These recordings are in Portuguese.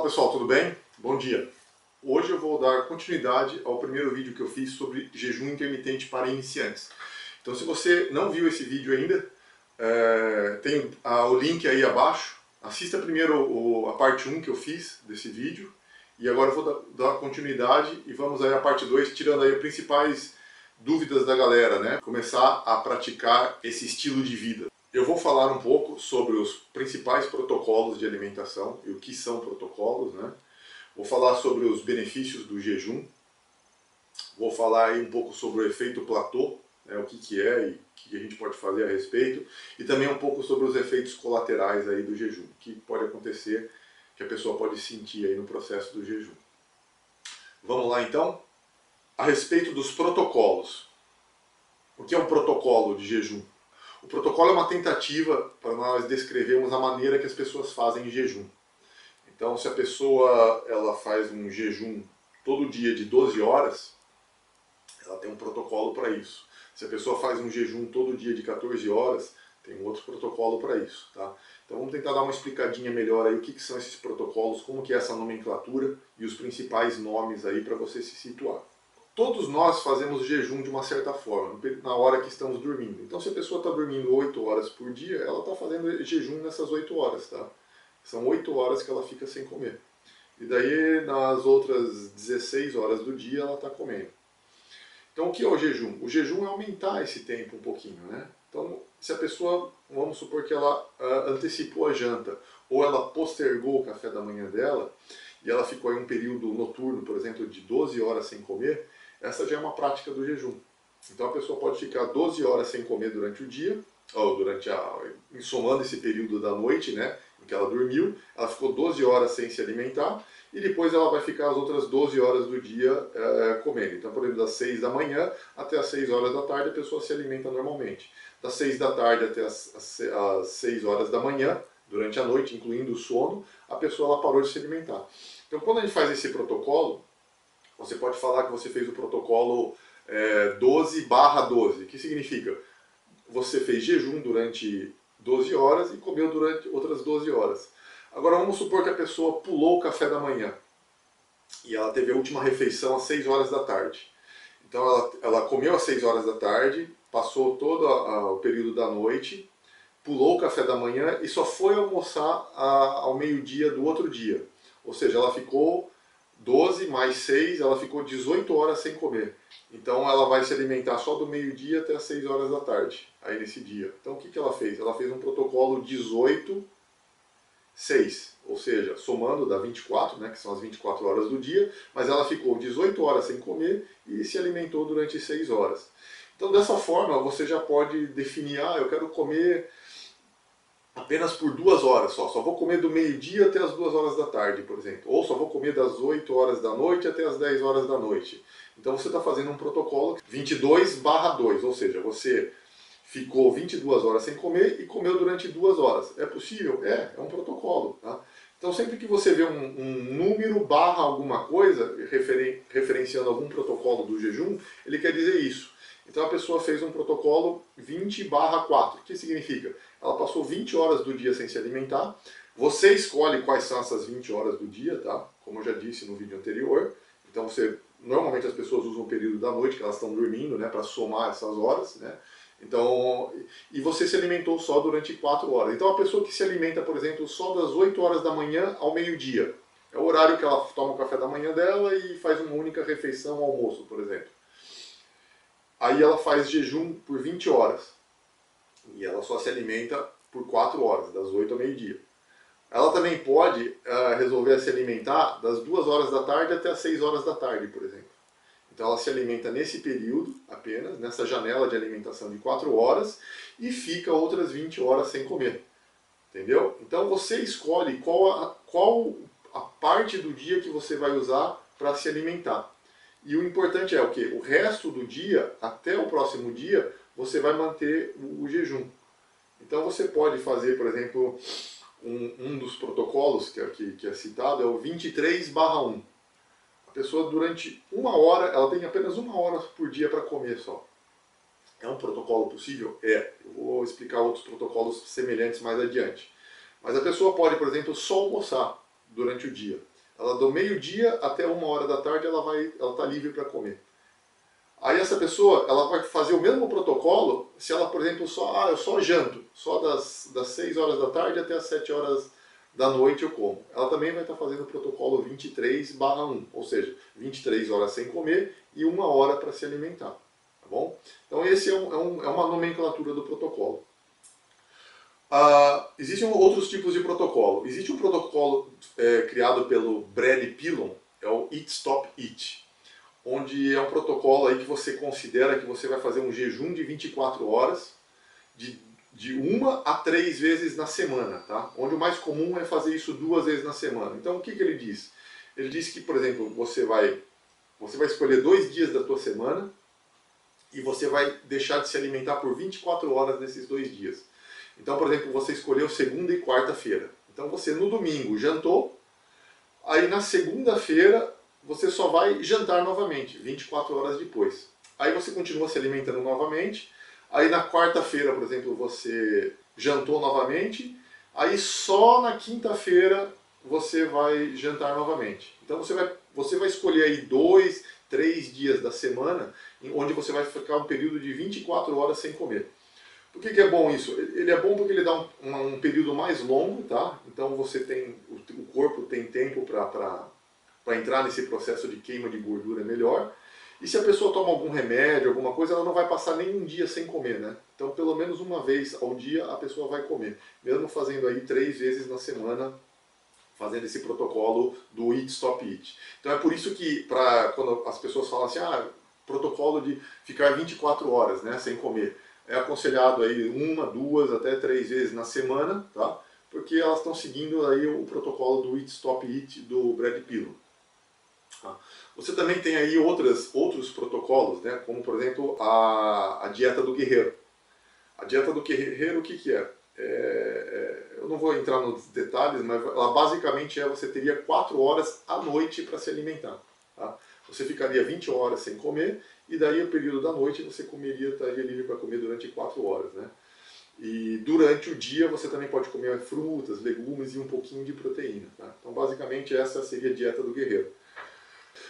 pessoal, tudo bem? Bom dia! Hoje eu vou dar continuidade ao primeiro vídeo que eu fiz sobre jejum intermitente para iniciantes. Então, se você não viu esse vídeo ainda, tem o link aí abaixo. Assista primeiro a parte 1 que eu fiz desse vídeo e agora eu vou dar continuidade e vamos aí à parte 2, tirando aí as principais dúvidas da galera, né? Começar a praticar esse estilo de vida. Eu vou falar um pouco sobre os principais protocolos de alimentação e o que são protocolos, né? Vou falar sobre os benefícios do jejum. Vou falar aí um pouco sobre o efeito platô, né? O que é e o que a gente pode fazer a respeito. E também um pouco sobre os efeitos colaterais aí do jejum, que pode acontecer, que a pessoa pode sentir aí no processo do jejum. Vamos lá então? A respeito dos protocolos. O que é um protocolo de jejum? O protocolo é uma tentativa para nós descrevermos a maneira que as pessoas fazem jejum. Então, se a pessoa ela faz um jejum todo dia de 12 horas, ela tem um protocolo para isso. Se a pessoa faz um jejum todo dia de 14 horas, tem um outro protocolo para isso. Tá? Então vamos tentar dar uma explicadinha melhor aí o que são esses protocolos, como que é essa nomenclatura e os principais nomes aí para você se situar. Todos nós fazemos jejum de uma certa forma, na hora que estamos dormindo. Então, se a pessoa está dormindo 8 horas por dia, ela está fazendo jejum nessas 8 horas, tá? São 8 horas que ela fica sem comer. E daí, nas outras 16 horas do dia, ela está comendo. Então, o que é o jejum? O jejum é aumentar esse tempo um pouquinho, né? Então, se a pessoa, vamos supor que ela antecipou a janta, ou ela postergou o café da manhã dela, e ela ficou em um período noturno, por exemplo, de 12 horas sem comer, essa já é uma prática do jejum. Então a pessoa pode ficar 12 horas sem comer durante o dia, ou somando esse período da noite, né, em que ela dormiu, ela ficou 12 horas sem se alimentar, e depois ela vai ficar as outras 12 horas do dia comendo. Então, por exemplo, das 6 da manhã até as 6 horas da tarde a pessoa se alimenta normalmente. Das 6 da tarde até as 6 horas da manhã, durante a noite, incluindo o sono, a pessoa ela parou de se alimentar. Então, quando a gente faz esse protocolo, você pode falar que você fez o protocolo 12/12, que significa você fez jejum durante 12 horas e comeu durante outras 12 horas. Agora vamos supor que a pessoa pulou o café da manhã e ela teve a última refeição às 6 horas da tarde. Então ela comeu às 6 horas da tarde, passou todo o período da noite, pulou o café da manhã e só foi almoçar ao meio-dia do outro dia. Ou seja, ela ficou 12 mais 6, ela ficou 18 horas sem comer. Então ela vai se alimentar só do meio-dia até as 6 horas da tarde, aí nesse dia. Então o que ela fez? Ela fez um protocolo 18/6, ou seja, somando dá 24, né, que são as 24 horas do dia, mas ela ficou 18 horas sem comer e se alimentou durante 6 horas. Então dessa forma você já pode definir, eu quero comer apenas por 2 horas só vou comer do meio-dia até as 2 horas da tarde, por exemplo. Ou só vou comer das 8 horas da noite até as 10 horas da noite. Então você está fazendo um protocolo 22/2, ou seja, você ficou 22 horas sem comer e comeu durante 2 horas. É possível? É um protocolo. Tá? Então sempre que você vê um número barra alguma coisa, referenciando algum protocolo do jejum, ele quer dizer isso. Então a pessoa fez um protocolo 20/4. O que significa? Ela passou 20 horas do dia sem se alimentar. Você escolhe quais são essas 20 horas do dia, tá? Como eu já disse no vídeo anterior. Então normalmente as pessoas usam o período da noite, que elas estão dormindo, né, para somar essas horas, né? Então, e você se alimentou só durante 4 horas. Então a pessoa que se alimenta, por exemplo, só das 8 horas da manhã ao meio-dia, é o horário que ela toma o café da manhã dela e faz uma única refeição, almoço, por exemplo. Aí ela faz jejum por 20 horas. E ela só se alimenta por 4 horas, das 8 ao meio-dia. Ela também pode resolver se alimentar das 2 horas da tarde até as 6 horas da tarde, por exemplo. Então ela se alimenta nesse período apenas, nessa janela de alimentação de 4 horas, e fica outras 20 horas sem comer. Entendeu? Então você escolhe qual a parte do dia que você vai usar para se alimentar. E o importante é o quê? O resto do dia, até o próximo dia, você vai manter o jejum. Então você pode fazer, por exemplo, um dos protocolos que é citado, é o 23/1. A pessoa durante 1 hora, ela tem apenas 1 hora por dia para comer só. É um protocolo possível? É. Eu vou explicar outros protocolos semelhantes mais adiante. Mas a pessoa pode, por exemplo, só almoçar durante o dia. Ela do meio-dia até 1 hora da tarde ela está livre para comer. Aí essa pessoa, ela vai fazer o mesmo protocolo se ela, por exemplo, eu só janto, só das 6 horas da tarde até as 7 horas da noite eu como. Ela também vai estar fazendo o protocolo 23/1, ou seja, 23 horas sem comer e 1 hora para se alimentar. Tá bom? Então esse é uma nomenclatura do protocolo. Existem outros tipos de protocolo. Existe um protocolo criado pelo Brad Pilon, é o Eat Stop Eat, onde é um protocolo aí que você considera que você vai fazer um jejum de 24 horas, de 1 a 3 vezes na semana, tá? Onde o mais comum é fazer isso 2 vezes na semana. Então o que ele diz? Ele diz que, por exemplo, você vai escolher 2 dias da tua semana e você vai deixar de se alimentar por 24 horas nesses 2 dias. Então, por exemplo, você escolheu segunda e quarta-feira. Então você no domingo jantou, aí na segunda-feira você só vai jantar novamente, 24 horas depois. Aí você continua se alimentando novamente, aí na quarta-feira, por exemplo, você jantou novamente, aí só na quinta-feira você vai jantar novamente. Então você vai escolher aí 2, 3 dias da semana, onde você vai ficar um período de 24 horas sem comer. Por que é bom isso? Ele é bom porque ele dá um período mais longo, tá? Então o corpo tem tempo para entrar nesse processo de queima de gordura melhor. E se a pessoa toma algum remédio, alguma coisa, ela não vai passar nem um dia sem comer, né? Então pelo menos uma vez ao dia a pessoa vai comer. Mesmo fazendo aí 3 vezes na semana, fazendo esse protocolo do Eat Stop Eat. Então é por isso que quando as pessoas falam assim, protocolo de ficar 24 horas, né, sem comer. É aconselhado aí 1, 2, até 3 vezes na semana, tá? Porque elas estão seguindo aí o protocolo do Eat Stop Eat do Brad Pilon. Tá? Você também tem aí outros protocolos, né? Como por exemplo a dieta do guerreiro. A dieta do guerreiro, o que é? Eu não vou entrar nos detalhes, mas ela basicamente você teria 4 horas à noite para se alimentar. Tá? Você ficaria 20 horas sem comer, e daí o período da noite você estaria livre para comer durante 4 horas. Né? E durante o dia você também pode comer frutas, legumes e um pouquinho de proteína. Tá? Então basicamente essa seria a dieta do guerreiro.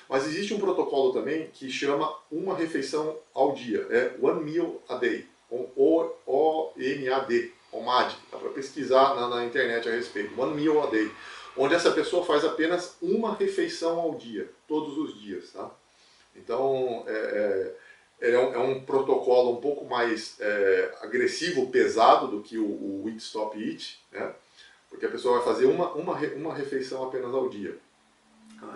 Mas existe um protocolo também que chama uma refeição ao dia, One Meal a Day, OMAD, OMAD, dá para pesquisar na internet a respeito, One Meal a Day, onde essa pessoa faz apenas uma refeição ao dia, todos os dias. Tá? Então é um protocolo um pouco mais agressivo, pesado do que o Eat Stop Eat, né? Porque a pessoa vai fazer uma refeição apenas ao dia.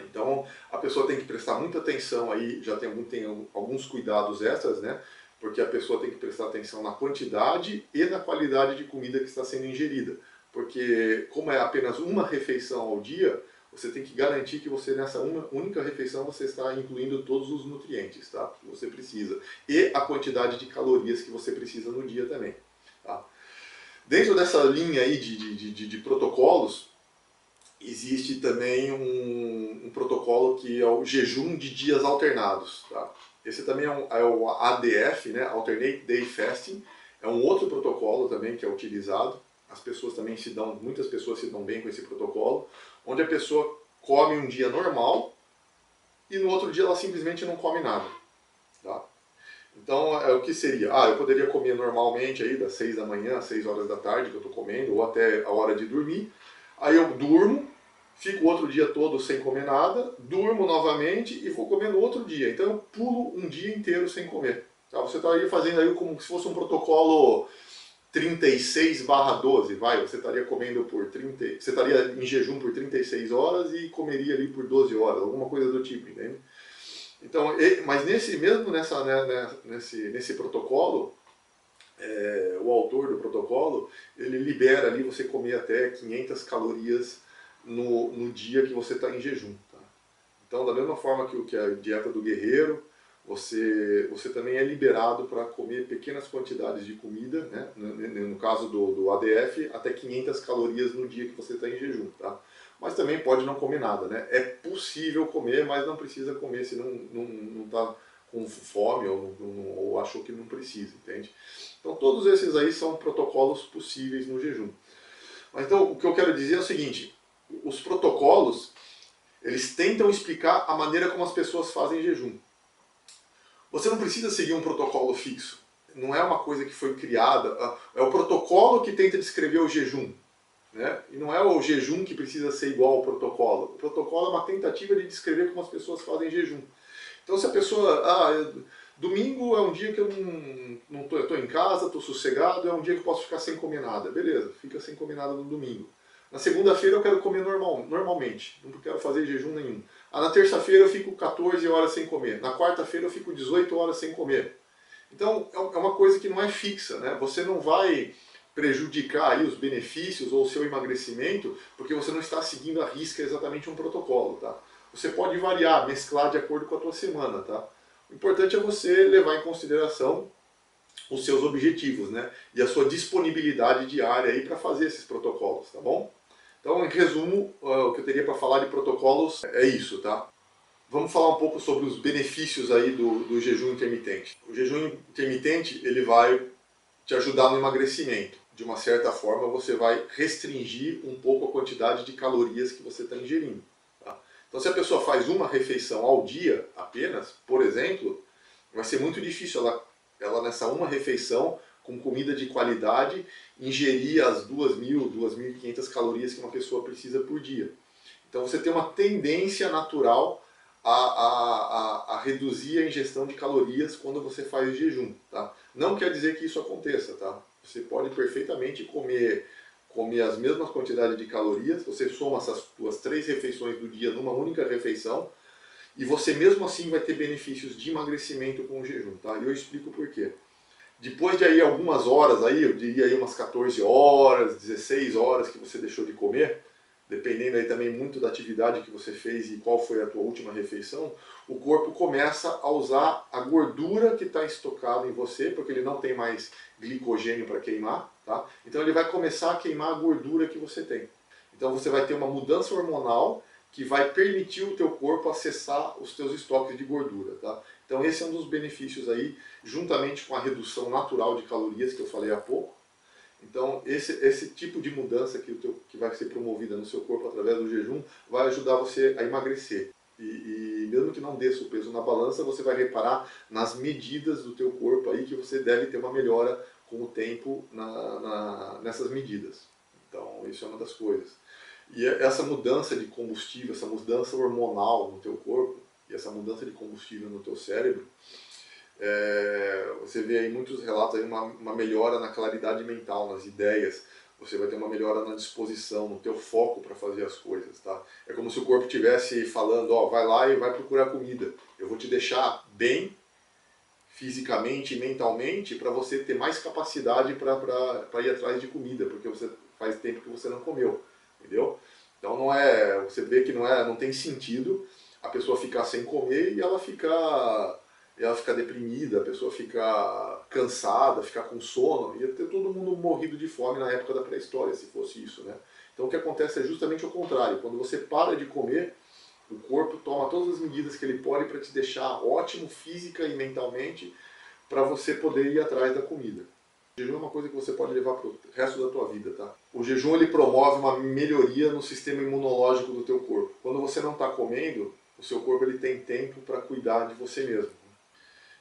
Então a pessoa tem que prestar muita atenção aí, já tem alguns cuidados extras, né? Porque a pessoa tem que prestar atenção na quantidade e na qualidade de comida que está sendo ingerida. Porque como é apenas uma refeição ao dia, você tem que garantir que você nessa única refeição você está incluindo todos os nutrientes, tá? Que você precisa. E a quantidade de calorias que você precisa no dia também. Tá? Dentro dessa linha aí de protocolos, existe também um protocolo que é o jejum de dias alternados. Tá? Esse também é o ADF, né? Alternate Day Fasting. É um outro protocolo também que é utilizado. Muitas pessoas se dão bem com esse protocolo, onde a pessoa come um dia normal e no outro dia ela simplesmente não come nada. Tá? Então, o que seria? Eu poderia comer normalmente aí das 6 da manhã às 6 horas da tarde que eu estou comendo, ou até a hora de dormir. Aí eu durmo, fico o outro dia todo sem comer nada, durmo novamente e vou comer no outro dia. Então eu pulo um dia inteiro sem comer. Tá? Você estaria fazendo aí como se fosse um protocolo 36/12, você estaria comendo você estaria em jejum por 36 horas e comeria ali por 12 horas, alguma coisa do tipo, entende? Então, mas nesse protocolo, o autor do protocolo, ele libera ali você comer até 500 calorias no dia que você está em jejum. Tá? Então, da mesma forma que a dieta do guerreiro, você também é liberado para comer pequenas quantidades de comida, né? No caso do ADF, até 500 calorias no dia que você está em jejum. Tá? Mas também pode não comer nada. Né? É possível comer, mas não precisa comer se não está com fome ou achou que não precisa, entende? Então todos esses aí são protocolos possíveis no jejum. Mas então o que eu quero dizer é o seguinte, os protocolos, Eles tentam explicar a maneira como as pessoas fazem jejum. Você não precisa seguir um protocolo fixo. Não é uma coisa que foi criada. É o protocolo que tenta descrever o jejum, né? E não é o jejum que precisa ser igual ao protocolo. O protocolo é uma tentativa de descrever como as pessoas fazem jejum. Então se a pessoa... domingo é um dia que eu não tô, eu estou em casa, estou sossegado, é um dia que eu posso ficar sem comer nada. Beleza, fica sem comer nada no domingo. Na segunda-feira eu quero comer normalmente, não quero fazer jejum nenhum. Na terça-feira eu fico 14 horas sem comer. Na quarta-feira eu fico 18 horas sem comer. Então é uma coisa que não é fixa, né? Você não vai prejudicar aí os benefícios ou o seu emagrecimento porque você não está seguindo à risca exatamente um protocolo, tá? Você pode variar, mesclar de acordo com a tua semana, tá? O importante é você levar em consideração os seus objetivos, né? E a sua disponibilidade diária aí para fazer esses protocolos, tá bom? Então, em resumo, o que eu teria para falar de protocolos é isso, tá? Vamos falar um pouco sobre os benefícios aí do jejum intermitente. O jejum intermitente, ele vai te ajudar no emagrecimento. De uma certa forma, você vai restringir um pouco a quantidade de calorias que você está ingerindo. Tá? Então, se a pessoa faz uma refeição ao dia apenas, por exemplo, vai ser muito difícil ela nessa uma refeição, com comida de qualidade, ingerir as 2.000, 2.500 calorias que uma pessoa precisa por dia. Então você tem uma tendência natural a reduzir a ingestão de calorias quando você faz jejum. Tá? Não quer dizer que isso aconteça. Tá? Você pode perfeitamente comer as mesmas quantidades de calorias, você soma essas suas 3 refeições do dia numa única refeição, e você mesmo assim vai ter benefícios de emagrecimento com o jejum. Tá? E eu explico por quê. Depois de aí algumas horas, aí, eu diria aí umas 14 horas, 16 horas que você deixou de comer, dependendo aí também muito da atividade que você fez e qual foi a tua última refeição, o corpo começa a usar a gordura que está estocada em você, porque ele não tem mais glicogênio para queimar, tá? Então ele vai começar a queimar a gordura que você tem. Então você vai ter uma mudança hormonal que vai permitir o teu corpo acessar os teus estoques de gordura, tá? Então esse é um dos benefícios aí, juntamente com a redução natural de calorias que eu falei há pouco. Então esse tipo de mudança que vai ser promovida no seu corpo através do jejum vai ajudar você a emagrecer. E mesmo que não desça o peso na balança, você vai reparar nas medidas do teu corpo aí que você deve ter uma melhora com o tempo nessas medidas. Então isso é uma das coisas. E essa mudança de combustível, essa mudança hormonal no teu corpo, e essa mudança de combustível no teu cérebro, você vê aí muitos relatos, aí uma melhora na claridade mental, nas ideias, você vai ter uma melhora na disposição, no teu foco para fazer as coisas, tá? É como se o corpo estivesse falando, ó, vai lá e vai procurar comida, eu vou te deixar bem fisicamente e mentalmente para você ter mais capacidade para ir atrás de comida, porque você faz tempo que você não comeu, entendeu? Então você vê que não tem sentido a pessoa ficar sem comer e ela fica deprimida, a pessoa fica cansada, ficar com sono. Ia ter todo mundo morrido de fome na época da pré-história, se fosse isso, né? Então o que acontece é justamente o contrário. Quando você para de comer, o corpo toma todas as medidas que ele pode para te deixar ótimo física e mentalmente para você poder ir atrás da comida. O jejum é uma coisa que você pode levar para o resto da tua vida, tá? O jejum ele promove uma melhoria no sistema imunológico do teu corpo. Quando você não está comendo, o seu corpo ele tem tempo para cuidar de você mesmo.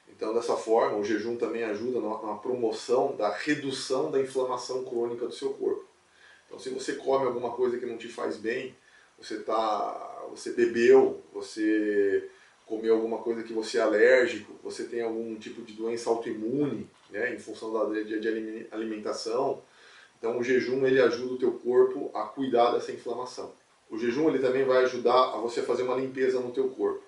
Então, dessa forma, o jejum também ajuda na promoção da redução da inflamação crônica do seu corpo. Então, se você come alguma coisa que não te faz bem, você bebeu, você comeu alguma coisa que você é alérgico, você tem algum tipo de doença autoimune, né, em função de alimentação, então o jejum ele ajuda o teu corpo a cuidar dessa inflamação. O jejum ele também vai ajudar a você fazer uma limpeza no teu corpo.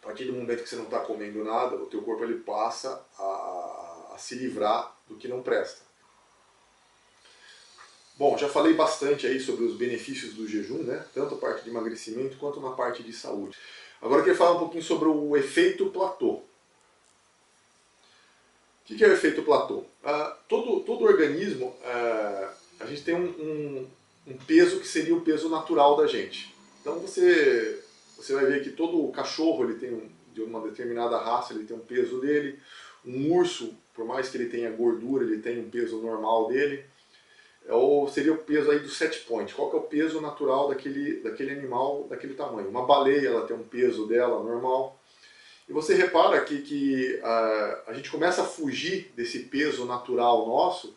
A partir do momento que você não está comendo nada, o teu corpo ele passa a se livrar do que não presta. Bom, já falei bastante aí sobre os benefícios do jejum, né? Tanto a parte de emagrecimento quanto na parte de saúde. Agora eu queria falar um pouquinho sobre o efeito platô. O que é o efeito platô? Todo organismo, a gente tem um peso que seria o peso natural da gente. Então você vai ver que todo cachorro ele tem de uma determinada raça, ele tem um peso dele. Um urso, por mais que ele tenha gordura, ele tem um peso normal dele. seria o peso aí do set point. Qual que é o peso natural daquele animal, daquele tamanho? Uma baleia, ela tem um peso dela normal. E você repara que a gente começa a fugir desse peso natural nosso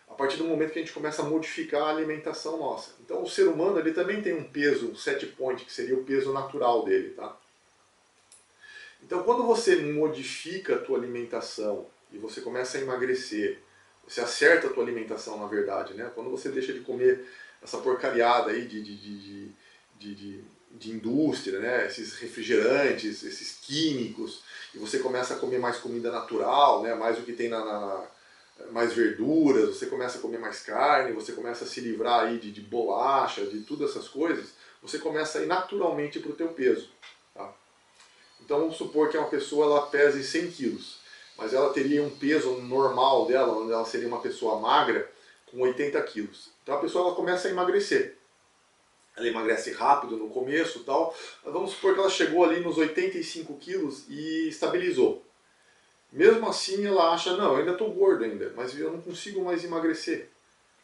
a partir do momento que a gente começa a modificar a alimentação nossa. Então o ser humano ele também tem um peso, um set point, que seria o peso natural dele, tá? Então quando você modifica a tua alimentação e você começa a emagrecer, você acerta a tua alimentação na verdade, né? Quando você deixa de comer essa porcariada aí de indústria, né? Esses refrigerantes, esses químicos, e você começa a comer mais comida natural, né? Mais o que tem mais verduras, você começa a comer mais carne, você começa a se livrar aí de bolacha, de todas essas coisas, você começa a ir naturalmente para o teu peso. Tá? Então vamos supor que uma pessoa ela pese 100 quilos, mas ela teria um peso normal dela, onde ela seria uma pessoa magra, com 80 quilos. Então a pessoa ela começa a emagrecer. Ela emagrece rápido no começo, tal. Mas vamos supor que ela chegou ali nos 85 quilos e estabilizou. Mesmo assim ela acha, não, eu ainda estou gordo ainda, mas eu não consigo mais emagrecer.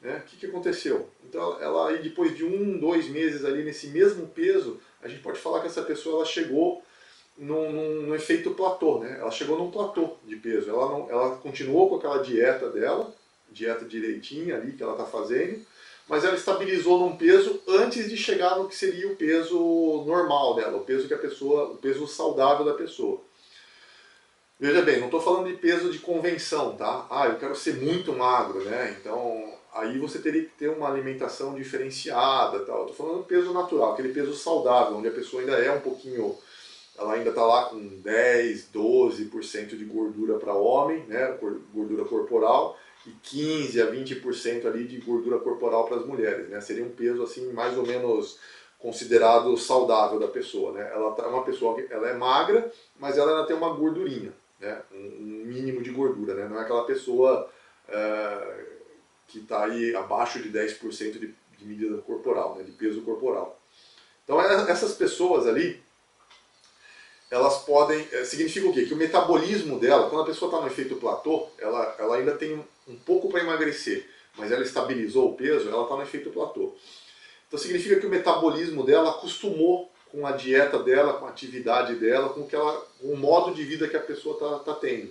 Né? O que aconteceu? Então ela aí depois de 1, 2 meses ali nesse mesmo peso, a gente pode falar que essa pessoa ela chegou num efeito platô, né? Ela chegou num platô de peso. Ela continuou com aquela dieta dela, dieta direitinha ali que ela está fazendo, mas ela estabilizou num peso antes de chegar no que seria o peso normal dela, o peso saudável da pessoa. Veja bem, não estou falando de peso de convenção, tá? Ah, eu quero ser muito magro, né? Então, aí você teria que ter uma alimentação diferenciada, tal. Estou falando do peso natural, aquele peso saudável, onde a pessoa ainda é um pouquinho, ela ainda está lá com 10, 12% de gordura para homem, né? Gordura corporal, e 15 a 20% ali de gordura corporal para as mulheres, né? Seria um peso assim mais ou menos considerado saudável da pessoa, né? Ela é uma pessoa que ela é magra, mas ela ainda tem uma gordurinha. Né, um mínimo de gordura, né? Não é aquela pessoa que está aí abaixo de 10% de medida corporal, né, de peso corporal. Então essas pessoas ali, elas podem, significa o quê? Que o metabolismo dela, quando a pessoa está no efeito platô, ela ainda tem um pouco para emagrecer, mas ela estabilizou o peso, ela está no efeito platô. Então significa que o metabolismo dela acostumou com a dieta dela, com a atividade dela, com o modo de vida que a pessoa está tendo.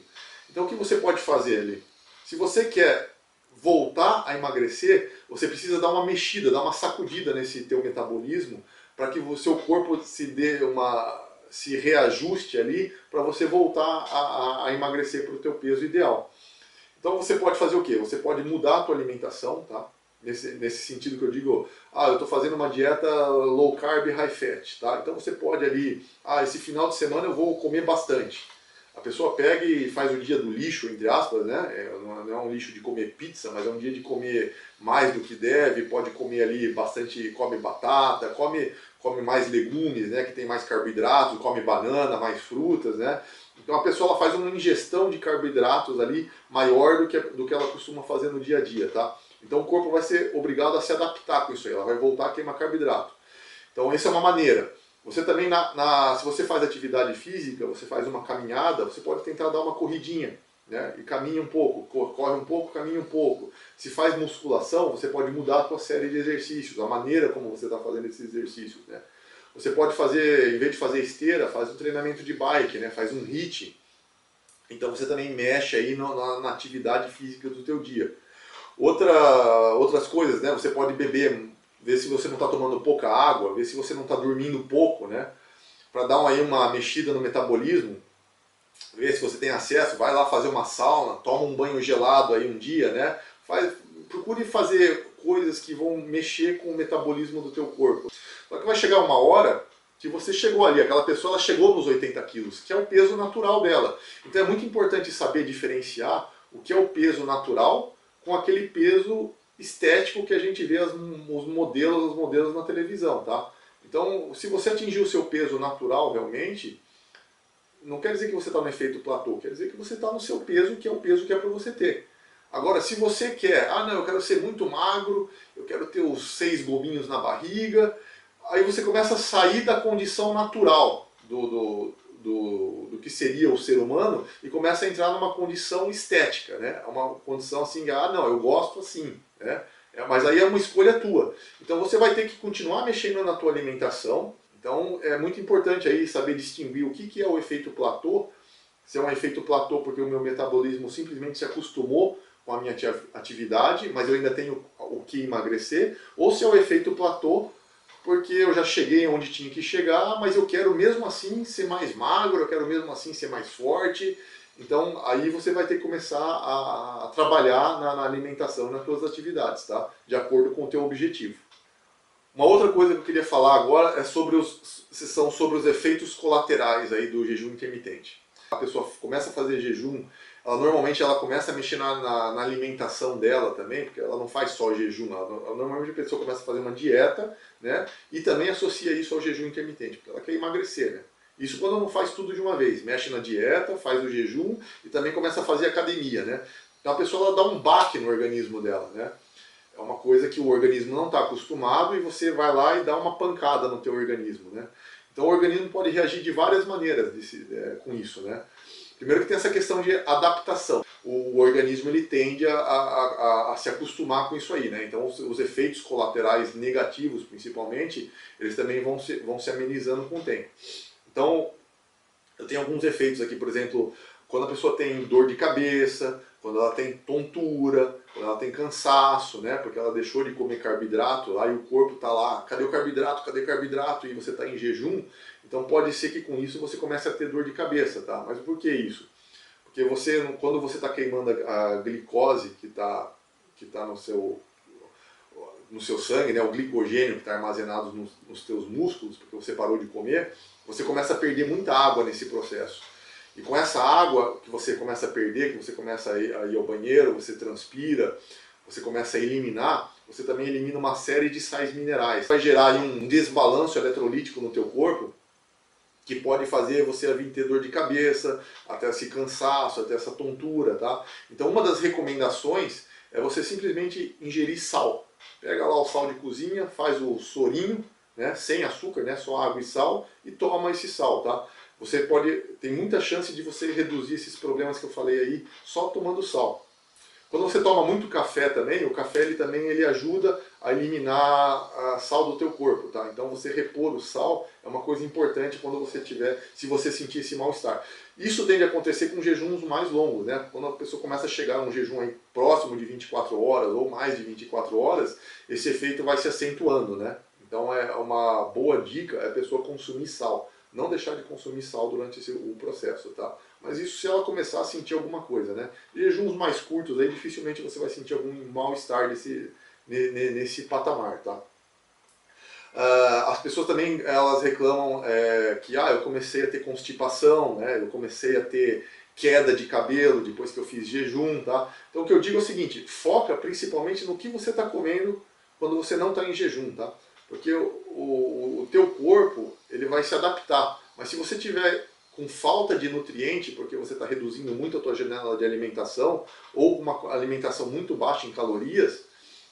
Então o que você pode fazer ali? Se você quer voltar a emagrecer, você precisa dar uma mexida, dar uma sacudida nesse teu metabolismo, para que o seu corpo se reajuste ali, para você voltar a emagrecer para o teu peso ideal. Então você pode fazer o quê? Você pode mudar a tua alimentação, tá? Nesse sentido que eu digo, eu estou fazendo uma dieta low carb, high fat, tá? Então você pode ali, esse final de semana eu vou comer bastante. A pessoa pega e faz o dia do lixo, entre aspas, né? Não é um lixo de comer pizza, mas é um dia de comer mais do que deve, pode comer ali bastante, come batata, come mais legumes, né? Que tem mais carboidratos, come banana, mais frutas, né? Então a pessoa ela faz uma ingestão de carboidratos ali maior do que ela costuma fazer no dia a dia, tá? Então o corpo vai ser obrigado a se adaptar com isso aí, ela vai voltar a queimar carboidrato. Então essa é uma maneira. Você também, se você faz atividade física, você faz uma caminhada, você pode tentar dar uma corridinha, né? E caminha um pouco, corre um pouco, caminha um pouco. Se faz musculação, você pode mudar a sua série de exercícios, a maneira como você está fazendo esses exercícios, né? Você pode fazer, em vez de fazer esteira, faz um treinamento de bike, né? Faz um HIIT. Então você também mexe aí na atividade física do teu dia. Outras coisas, né? Você pode beber, ver se você não está tomando pouca água, ver se você não está dormindo pouco, né? Para dar aí uma mexida no metabolismo, ver se você tem acesso, vai lá fazer uma sauna, toma um banho gelado aí um dia, né? Procure fazer coisas que vão mexer com o metabolismo do teu corpo. Só que vai chegar uma hora que você chegou ali, aquela pessoa ela chegou nos 80 quilos, que é o peso natural dela. Então é muito importante saber diferenciar o que é o peso natural com aquele peso estético que a gente vê os modelos na televisão, tá? Então, se você atingir o seu peso natural realmente, não quer dizer que você está no efeito platô, quer dizer que você está no seu peso, que é o peso que é para você ter. Agora, se você quer, não, eu quero ser muito magro, eu quero ter os 6 gominhos na barriga, aí você começa a sair da condição natural do que seria o ser humano e começa a entrar numa condição estética, né? Uma condição assim, não, eu gosto assim, né? Mas aí é uma escolha tua. Então você vai ter que continuar mexendo na tua alimentação. Então é muito importante aí saber distinguir o que é o efeito platô. Se é um efeito platô porque o meu metabolismo simplesmente se acostumou com a minha atividade, mas eu ainda tenho o que emagrecer, ou se é o efeito platô porque eu já cheguei onde tinha que chegar, mas eu quero mesmo assim ser mais magro, eu quero mesmo assim ser mais forte. Então aí você vai ter que começar a trabalhar na alimentação, nas suas atividades, tá? De acordo com o teu objetivo. Uma outra coisa que eu queria falar agora são sobre os efeitos colaterais aí do jejum intermitente. A pessoa começa a fazer jejum, normalmente ela começa a mexer na alimentação dela também, porque ela não faz só jejum, normalmente a pessoa começa a fazer uma dieta, né, e também associa isso ao jejum intermitente, porque ela quer emagrecer, né. Isso quando não faz tudo de uma vez, mexe na dieta, faz o jejum e também começa a fazer academia, né. Então a pessoa ela dá um baque no organismo dela, né. É uma coisa que o organismo não está acostumado e você vai lá e dá uma pancada no teu organismo, né. Então o organismo pode reagir de várias maneiras com isso, né. Primeiro que tem essa questão de adaptação. O organismo ele tende a se acostumar com isso aí, né? Então os efeitos colaterais negativos, principalmente, eles também vão se amenizando com o tempo. Então, eu tenho alguns efeitos aqui, por exemplo, quando a pessoa tem dor de cabeça, quando ela tem tontura, quando ela tem cansaço, né? Porque ela deixou de comer carboidrato, aí o corpo está lá, cadê o carboidrato, cadê o carboidrato? E você está em jejum, então pode ser que com isso você comece a ter dor de cabeça, tá? Mas por que isso? Porque quando você está queimando a glicose que está no seu sangue, né? O glicogênio que está armazenado nos teus músculos, porque você parou de comer, você começa a perder muita água nesse processo. E com essa água que você começa a perder, que você começa a ir ao banheiro, você transpira, você começa a eliminar, você também elimina uma série de sais minerais. Vai gerar aí um desbalanço eletrolítico no teu corpo, que pode fazer você vir ter dor de cabeça, até esse cansaço, até essa tontura, tá? Então uma das recomendações é você simplesmente ingerir sal. Pega lá o sal de cozinha, faz o sorinho, né, sem açúcar, né, só água e sal, e toma esse sal, tá? Você tem muita chance de você reduzir esses problemas que eu falei aí só tomando sal. Quando você toma muito café também, o café ele ajuda a eliminar a sal do teu corpo, tá? Então você repor o sal é uma coisa importante se você sentir esse mal-estar. Isso tende a acontecer com jejuns mais longos, né? Quando a pessoa começa a chegar a um jejum aí próximo de 24 horas ou mais de 24 horas, esse efeito vai se acentuando, né? Então é uma boa dica a pessoa consumir sal. Não deixar de consumir sal durante o processo, tá? Mas isso se ela começar a sentir alguma coisa, né? Jejuns mais curtos, aí dificilmente você vai sentir algum mal-estar nesse patamar, tá? As pessoas também elas reclamam que eu comecei a ter constipação, né? Eu comecei a ter queda de cabelo depois que eu fiz jejum, tá? Então o que eu digo é o seguinte, foca principalmente no que você está comendo quando você não está em jejum, tá? Porque o teu corpo ele vai se adaptar, mas se você tiver com falta de nutriente, porque você está reduzindo muito a tua janela de alimentação, ou uma alimentação muito baixa em calorias,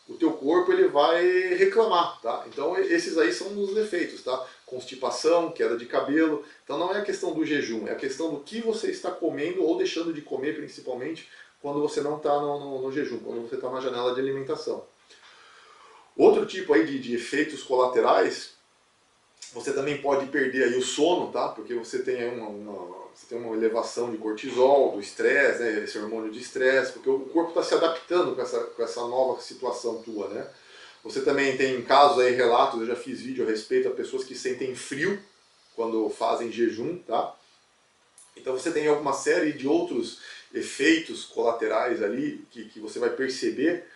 o teu corpo ele vai reclamar, tá? Então esses aí são os efeitos, tá? Constipação, queda de cabelo. Então não é a questão do jejum, é a questão do que você está comendo ou deixando de comer, principalmente quando você não está no jejum, quando você está na janela de alimentação. Outro tipo aí de efeitos colaterais, você também pode perder aí o sono, tá? Porque você tem aí uma elevação de cortisol, do estresse, né? Esse hormônio de estresse, porque o corpo está se adaptando com essa nova situação tua, né? Você também tem casos aí, relatos, eu já fiz vídeo a respeito a pessoas que sentem frio quando fazem jejum, tá? Então você tem alguma série de outros efeitos colaterais ali que você vai perceber,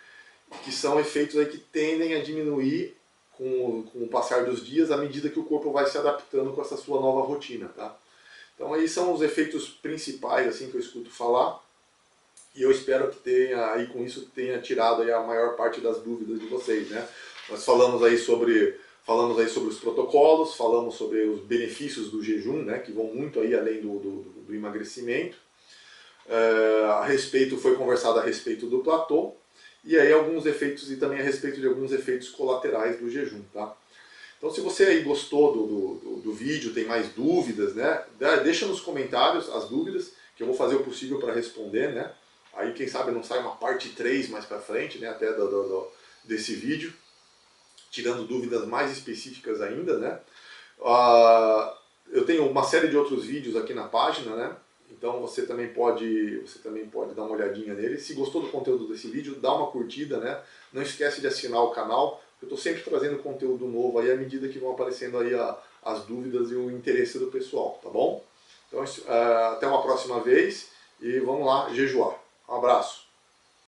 que são efeitos aí que tendem a diminuir com o passar dos dias, à medida que o corpo vai se adaptando com essa sua nova rotina, tá? Então aí são os efeitos principais assim que eu escuto falar, e eu espero que com isso tenha tirado aí a maior parte das dúvidas de vocês, né? Nós falamos aí sobre os protocolos, falamos sobre os benefícios do jejum, né, que vão muito aí além do emagrecimento. Foi conversado a respeito do platô, e aí alguns efeitos, e também a respeito de alguns efeitos colaterais do jejum, tá? Então se você aí gostou do vídeo, tem mais dúvidas, né? Deixa nos comentários as dúvidas, que eu vou fazer o possível para responder, né? Aí quem sabe não sai uma parte 3 mais para frente, né? Até desse vídeo, tirando dúvidas mais específicas ainda, né? Eu tenho uma série de outros vídeos aqui na página, né? Então você também pode dar uma olhadinha nele. Se gostou do conteúdo desse vídeo, dá uma curtida, né? Não esquece de assinar o canal. Eu estou sempre trazendo conteúdo novo aí à medida que vão aparecendo aí as dúvidas e o interesse do pessoal, tá bom? Então até uma próxima vez e vamos lá jejuar. Um abraço.